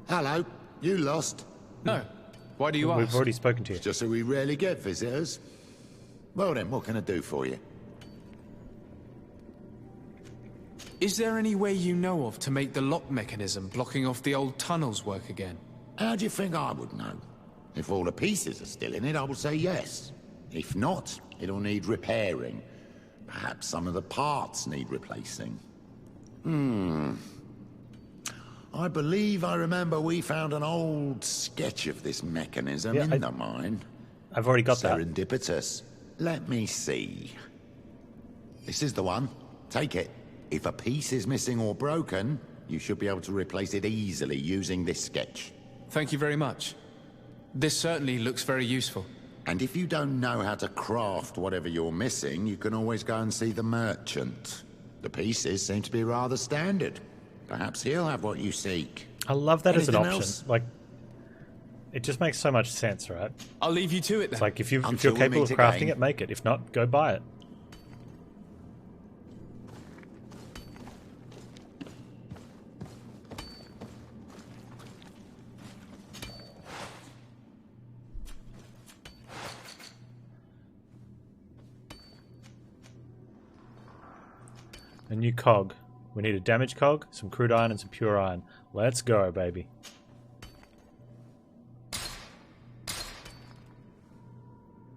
Hello. You lost? No. Why do you ask? We've already spoken to you. Just so we rarely get visitors. Well then, what can I do for you? Is there any way you know of to make the lock mechanism blocking off the old tunnels work again? How do you think I would know? If all the pieces are still in it, I will say yes. If not, it'll need repairing. Perhaps some of the parts need replacing. I believe I remember we found an old sketch of this mechanism in the mine. I've already got that. Serendipitous. Let me see. This is the one. Take it. If a piece is missing or broken, you should be able to replace it easily using this sketch. Thank you very much. This certainly looks very useful. And if you don't know how to craft whatever you're missing, you can always go and see the merchant. The pieces seem to be rather standard. Perhaps he'll have what you seek. I love that as an Anything option. else? Like, it just makes so much sense, right? I'll leave you to it then. It's like if you're Until we capable of meet crafting again. it, make it. If not, go buy it. A new cog. We need a damage cog, some crude iron, and some pure iron. Let's go, baby.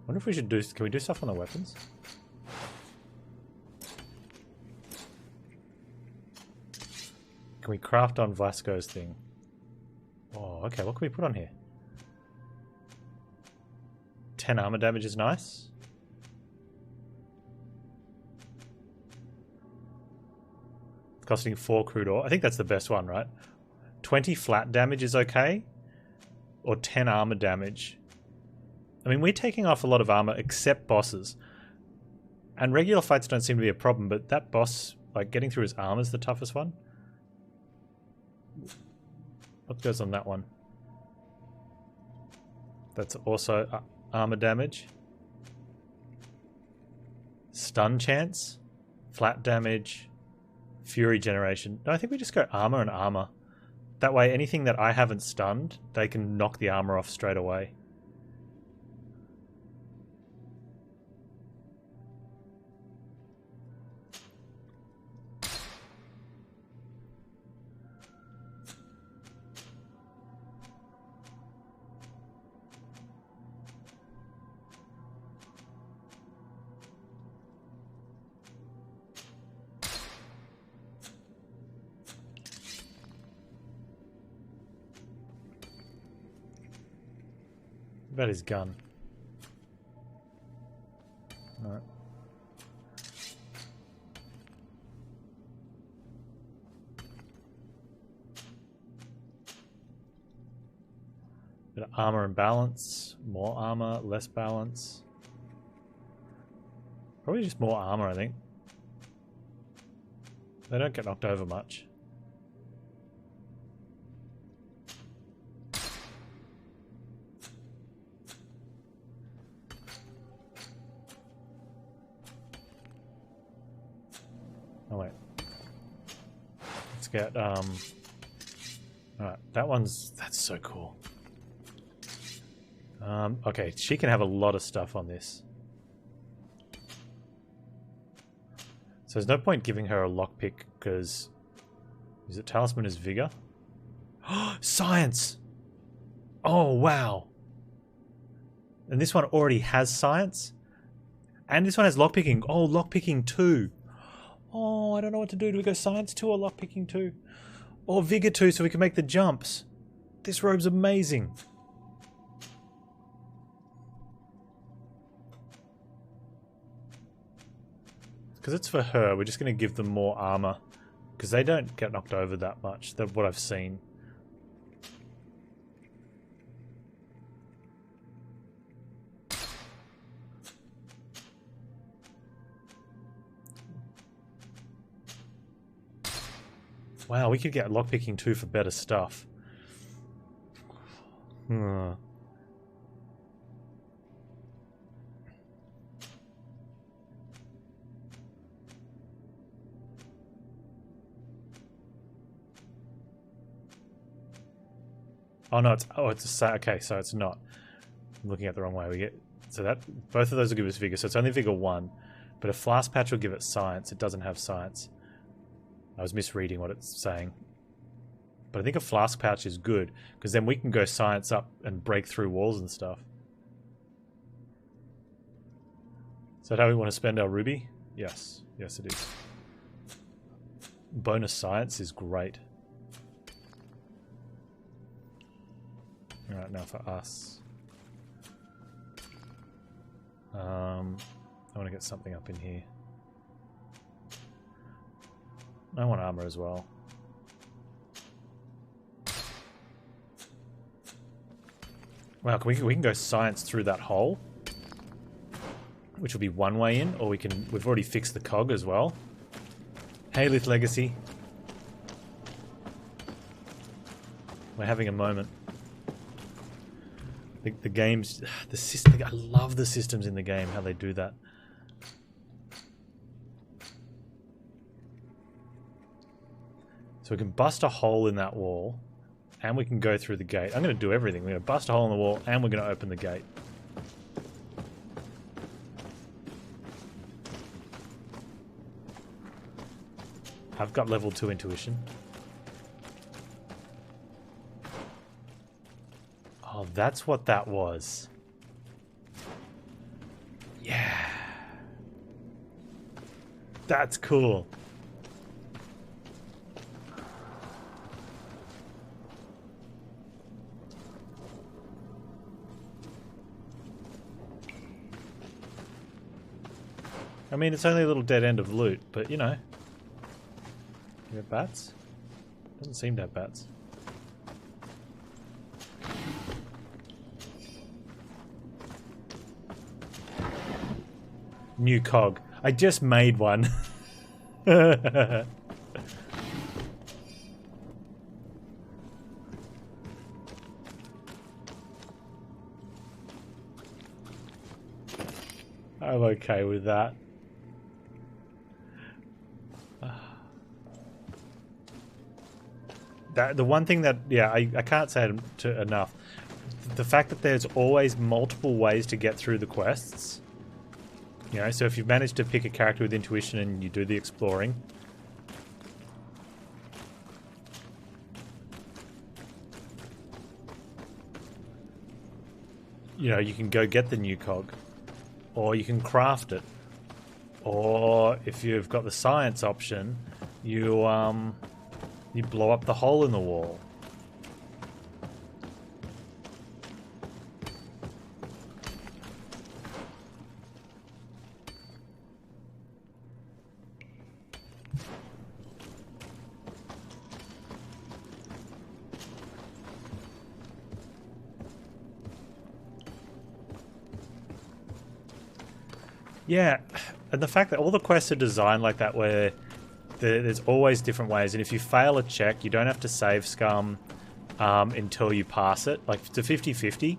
Wonder if we should do... Can we do stuff on the weapons? Can we craft on Vasco's thing? Oh, okay. What can we put on here? 10 armor damage is nice. Costing 4 crude ore. I think that's the best one, right? 20 flat damage is okay. Or 10 armor damage. I mean, we're taking off a lot of armor except bosses. And regular fights don't seem to be a problem, but that boss, like, getting through his armor is the toughest one. What goes on that one? That's also armor damage. Stun chance. Flat damage. Fury generation. No, I think we just go armor and armor. That way, anything that I haven't stunned, they can knock the armor off straight away. What about his gun? Alright. Bit of armor and balance. More armor, less balance. Probably just more armor, I think. They don't get knocked over much. Oh wait. Let's get alright, that's so cool. Okay, she can have a lot of stuff on this. So there's no point giving her a lockpick because is it talisman is vigor? Science! Oh wow. And this one already has science? And this one has lockpicking. Oh, lockpicking 2. Oh, I don't know what to do. Do we go science 2 or lockpicking 2? Or vigor 2 so we can make the jumps? This robe's amazing. Because it's for her, we're just going to give them more armor. Because they don't get knocked over that much. That's what I've seen. Wow, we could get lockpicking 2 for better stuff. Oh no, it's okay, so it's not. I'm looking at the wrong way. We get so that both of those will give us vigor, so it's only vigor 1. But a flask patch will give it science. It doesn't have science. I was misreading what it's saying. But I think a flask pouch is good, because then we can go science up and break through walls and stuff. Is that how we want to spend our ruby? Yes. Yes, it is. Bonus science is great. Alright, now for us. I want to get something up in here. I want armor as well. Wow, we can go science through that hole, which will be one way in, or we've already fixed the cog as well. Hey, Lith Legacy. We're having a moment. The games, the system, I love the systems in the game, how they do that. So we can bust a hole in that wall, and we can go through the gate. I'm going to do everything. We're going to bust a hole in the wall, and we're going to open the gate. I've got level 2 intuition. Oh, that's what that was. Yeah. That's cool. I mean, it's only a little dead end of loot, but you know. You have bats? Doesn't seem to have bats. New cog. I just made one. Oh, I'm okay with that. The one thing that, yeah, I can't say it enough. The fact that there's always multiple ways to get through the quests. You know, so if you've managed to pick a character with intuition and you do the exploring. You know, you can go get the new cog. Or you can craft it. Or if you've got the science option, you blow up the hole in the wall. Yeah, and the fact that all the quests are designed like that where there's always different ways, and if you fail a check, you don't have to save scum until you pass it. Like, it's a 50-50.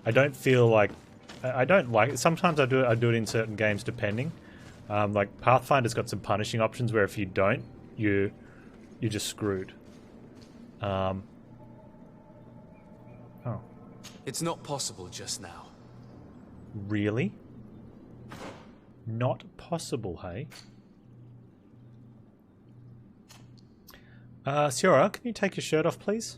I don't feel like... I don't like it. Sometimes I do it in certain games depending. Like, Pathfinder's got some punishing options where if you don't, you're just screwed. Oh. It's not possible just now. Really? Not possible, hey? Siora, can you take your shirt off, please?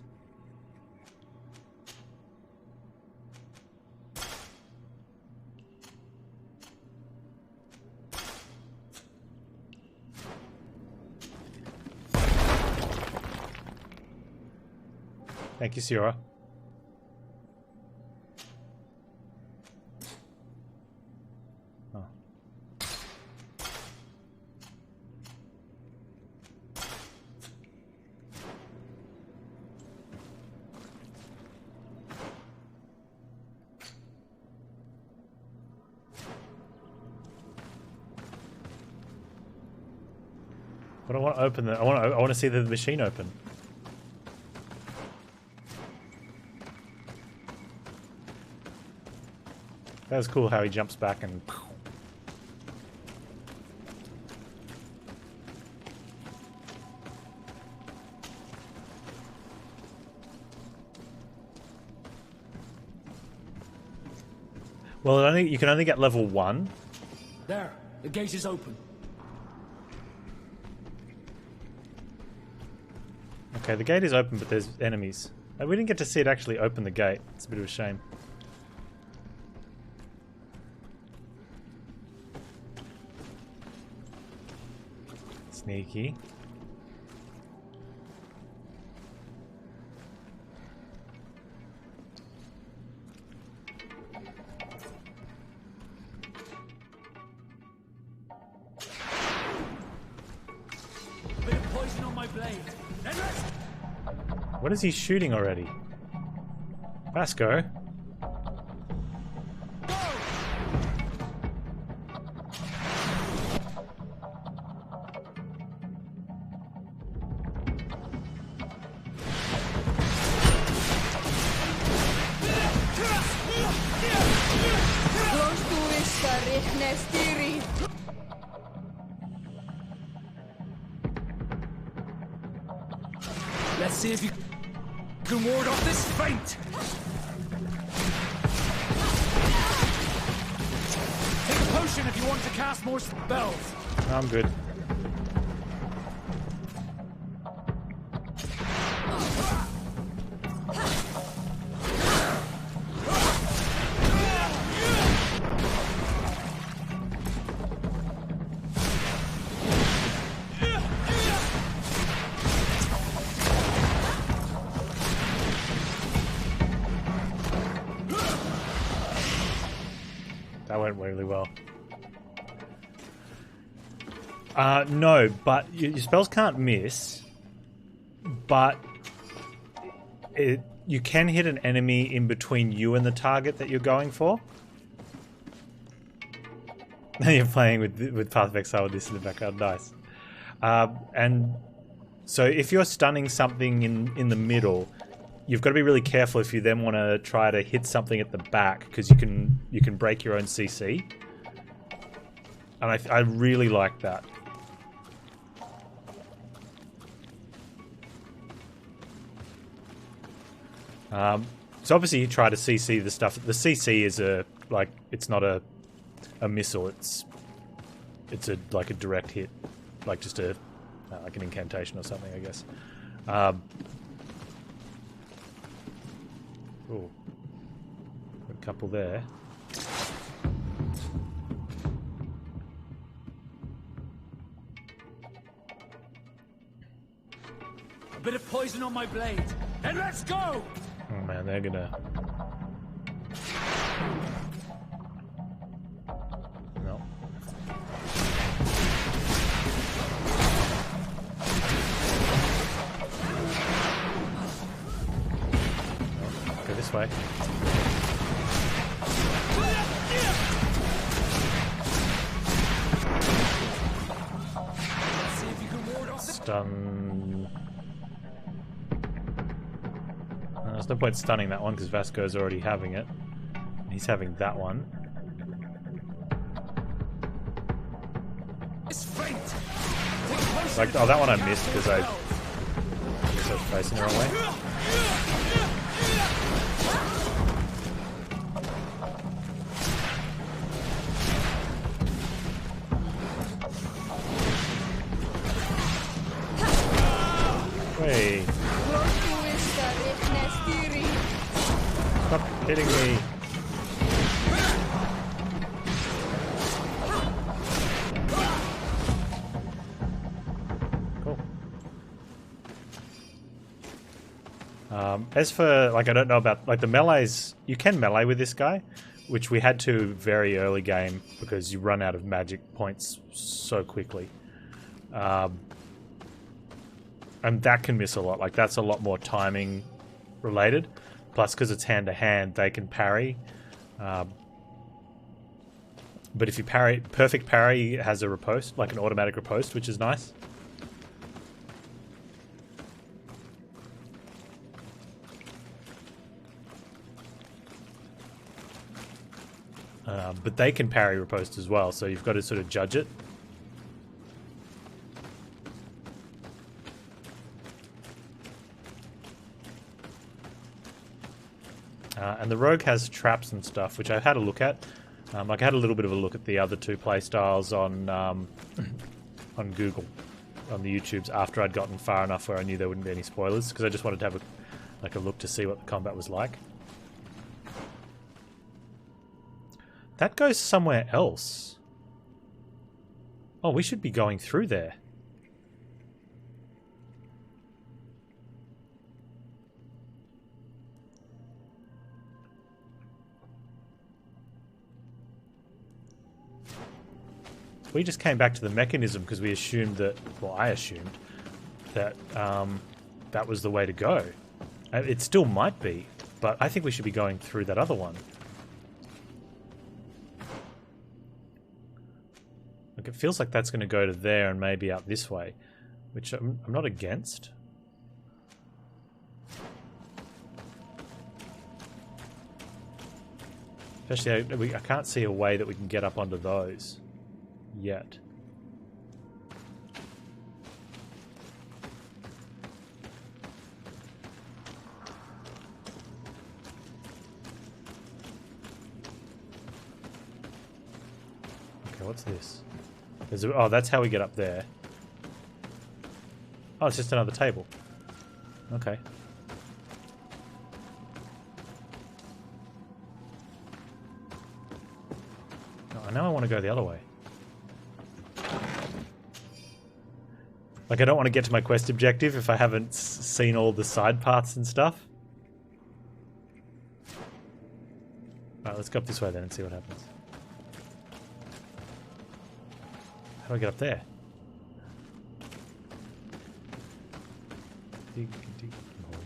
Thank you, Siora. But I want to open the. I want to see the machine open. That was cool how he jumps back and. Well, you can only get level 1. There, the gate is open. Okay, the gate is open, but there's enemies. We didn't get to see it actually open the gate. It's a bit of a shame. Sneaky. A bit of poison on my blade. Then let's... What is he shooting already? Vasco? Let's see if you can ward off this feint. Take a potion if you want to cast more spells. I'm good. That went really well. No, but your spells can't miss. But you can hit an enemy in between you and the target that you're going for. You're playing with Path of Exile with this in the background. Nice. And so if you're stunning something in the middle, you've got to be really careful if you then want to try to hit something at the back, because you can break your own CC. And I really like that. So obviously you try to CC the stuff. The CC is it's not a missile. It's like a direct hit, like just like an incantation or something, I guess. Ooh, a couple there. A bit of poison on my blade. And let's go! Oh man, they're gonna... No. No, go this way. See if you can ward off the... Stun... There's no point stunning that one because Vasco's already having it. He's having that one. Like, oh, that one I missed because I guess I was facing the wrong way. Wait. Stop hitting me. Cool. As for, like, I don't know about, like, the melees, you can melee with this guy, which we had to very early game because you run out of magic points so quickly. And that can miss a lot. Like, that's a lot more timing related. Plus, because it's hand-to-hand, they can parry. But if you parry... Perfect parry has a riposte, like an automatic riposte, which is nice. But they can parry riposte as well, so you've got to sort of judge it. And the rogue has traps and stuff, which I had a look at. Like I had a little bit of a look at the other two playstyles on Google, on the YouTubes, after I'd gotten far enough where I knew there wouldn't be any spoilers, because I just wanted to have a look to see what the combat was like. That goes somewhere else. Oh, we should be going through there. We just came back to the mechanism because we assumed that, well, I assumed that that was the way to go. It still might be, but I think we should be going through that other one. Like, it feels like that's going to go to there and maybe out this way, which I'm not against. Especially, I can't see a way that we can get up onto those yet. Okay, what's this? Oh, that's how we get up there. Oh, it's just another table. Okay. Oh, now I want to go the other way. Like, I don't want to get to my quest objective if I haven't seen all the side paths and stuff. Alright, let's go up this way then and see what happens. How do I get up there? Dig, dig, hole.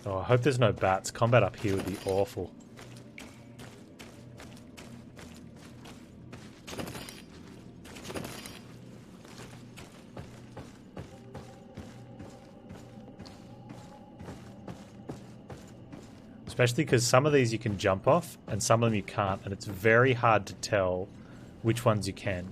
Oh, I hope there's no bats. Combat up here would be awful. Especially because some of these you can jump off and some of them you can't, and it's very hard to tell which ones you can.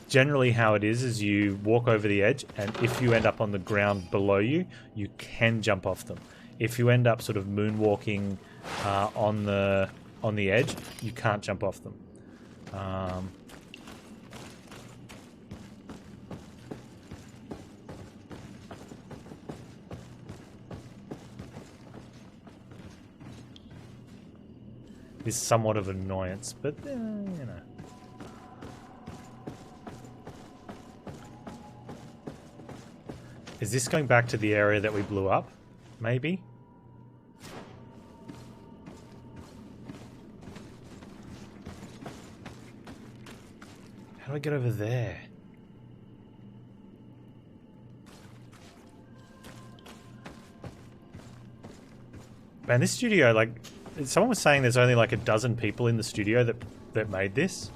Generally how it is you walk over the edge, and if you end up on the ground below you, you can jump off them. If you end up sort of moonwalking on the edge, you can't jump off them. Is somewhat of an annoyance, but you know. Is this going back to the area that we blew up? Maybe? How do I get over there? Man, this studio, like, someone was saying there's only like a dozen people in the studio that made this.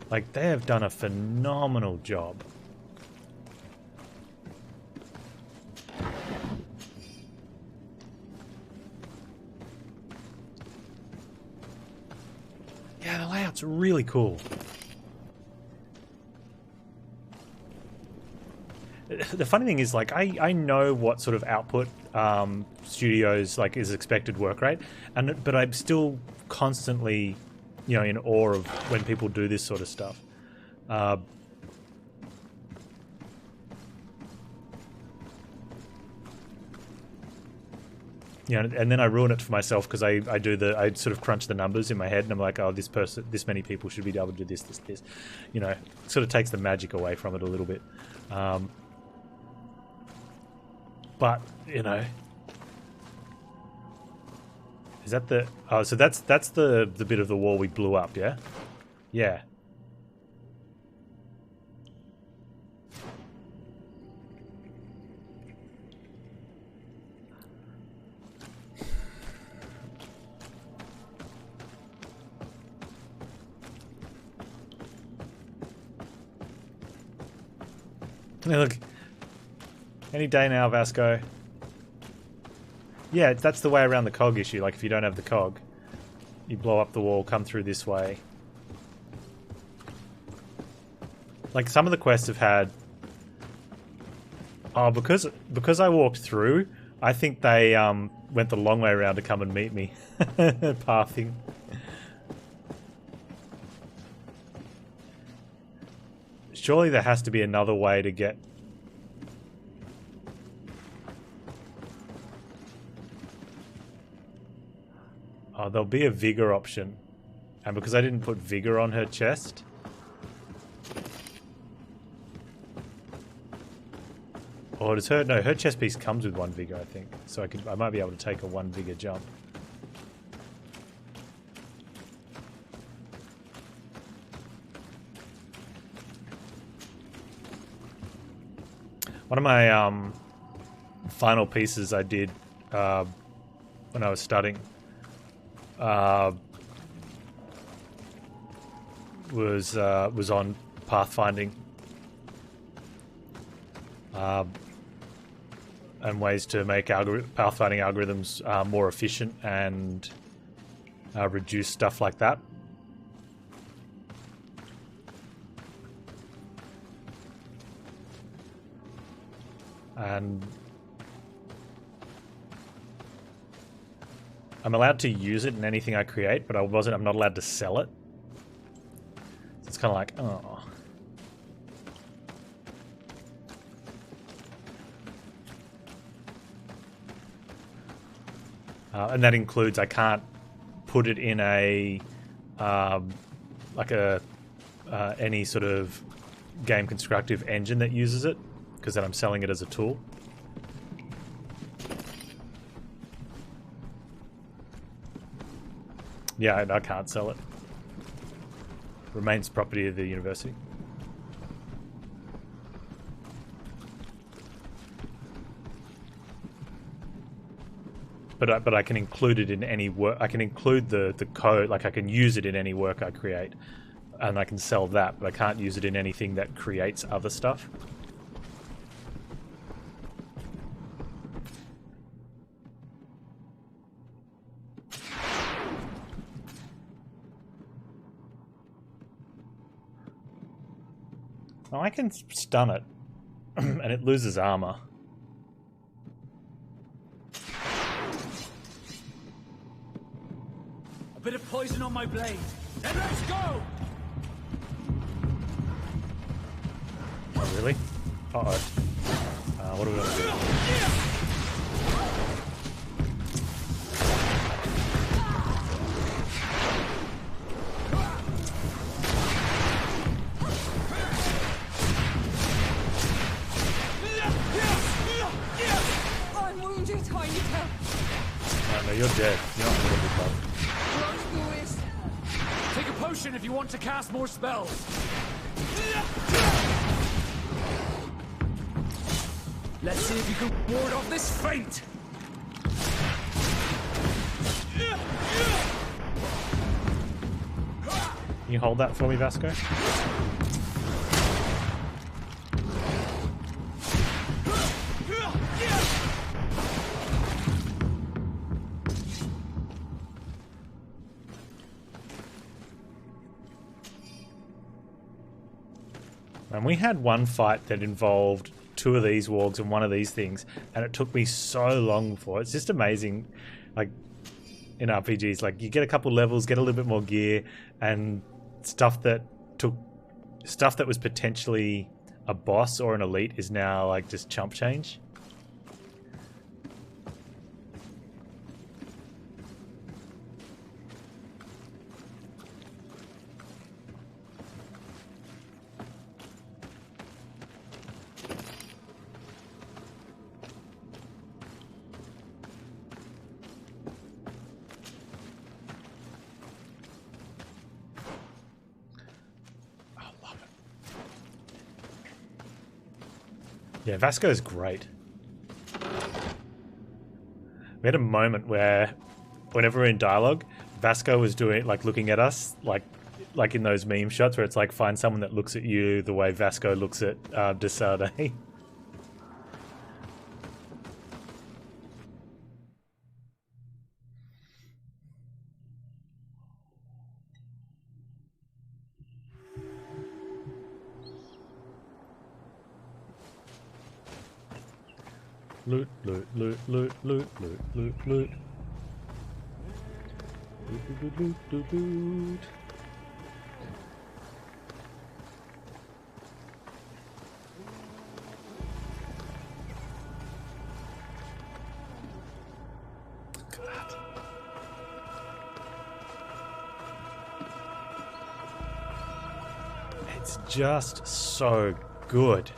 Like, they have done a phenomenal job. Yeah, the layout's really cool. The funny thing is, like, I know what sort of output studios like is expected work rate, but I'm still constantly, you know, in awe of when people do this sort of stuff. You know, and then I ruin it for myself because I sort of crunch the numbers in my head and I'm like, oh, this many people should be able to do this. You know, it sort of takes the magic away from it a little bit. But, you know, is that the... Oh, so that's the bit of the wall we blew up, yeah? Yeah. Hey, look. Any day now, Vasco. Yeah, that's the way around the cog issue. Like, if you don't have the cog, you blow up the wall, come through this way. Like some of the quests have had. Oh, because I walked through, I think they went the long way around to come and meet me. Pathing. Surely there has to be another way to get. Oh, there'll be a vigor option. And because I didn't put vigor on her chest. Or does her... No, her chest piece comes with 1 vigor, I think. So I might be able to take a 1 vigor jump. One of my final pieces I did when I was studying was on pathfinding and ways to make pathfinding algorithms more efficient and reduce stuff like that. And I'm allowed to use it in anything I create, but I'm not allowed to sell it. So it's kind of like, oh. And that includes I can't put it in a any sort of game constructive engine that uses it, because then I'm selling it as a tool. Yeah, I can't sell it. Remains property of the university. But I can include it in any work. I can include the code, like I can use it in any work I create, and I can sell that. But I can't use it in anything that creates other stuff. Oh, I can stun it, and it loses armor. A bit of poison on my blade. Then let's go! Oh, really? Uh-oh. What are we gonna do? I'm wounded, tiny tail. No, you're dead. You're not gonna be bugged. Take a potion if you want to cast more spells. Let's see if you can ward off this feint. Can you hold that for me, Vasco? And we had one fight that involved 2 of these wargs and 1 of these things, and it took me so long for it. It's just amazing, like in RPGs, like you get a couple levels, get a little bit more gear, and stuff that was potentially a boss or an elite is now like just chump change. Yeah, Vasco's great. We had a moment where, whenever we're in dialogue, Vasco was doing, like, looking at us, like in those meme shots where it's like, find someone that looks at you the way Vasco looks at Desade. loot, loot, loot, loot, loot, loot, loot, loot. Loot, loot, loot, loot, loot. God. It's just so good.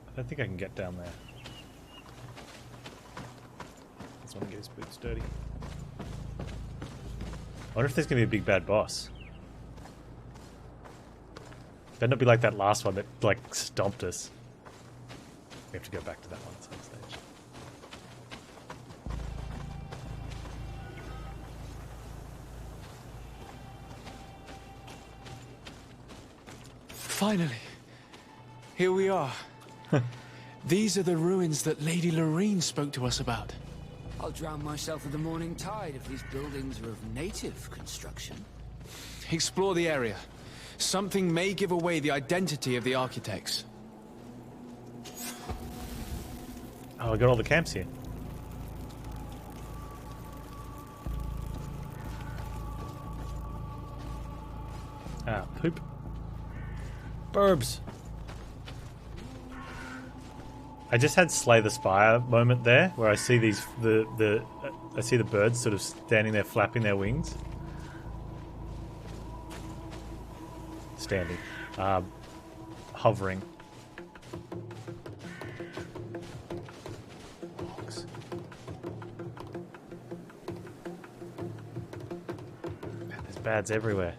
I don't think I can get down there. Just want to get his boots dirty. I wonder if there's going to be a big bad boss. Better not be like that last one that, like, stomped us. We have to go back to that one at some stage. Finally. Here we are. These are the ruins that Lady Lorene spoke to us about. I'll drown myself with the morning tide if these buildings are of native construction. Explore the area. Something may give away the identity of the architects. Oh, I got all the camps here. Ah, poop. Burbs. I just had Slay the Spire moment there, where I see these I see the birds sort of standing there flapping their wings. Standing, hovering. Man, there's bads everywhere.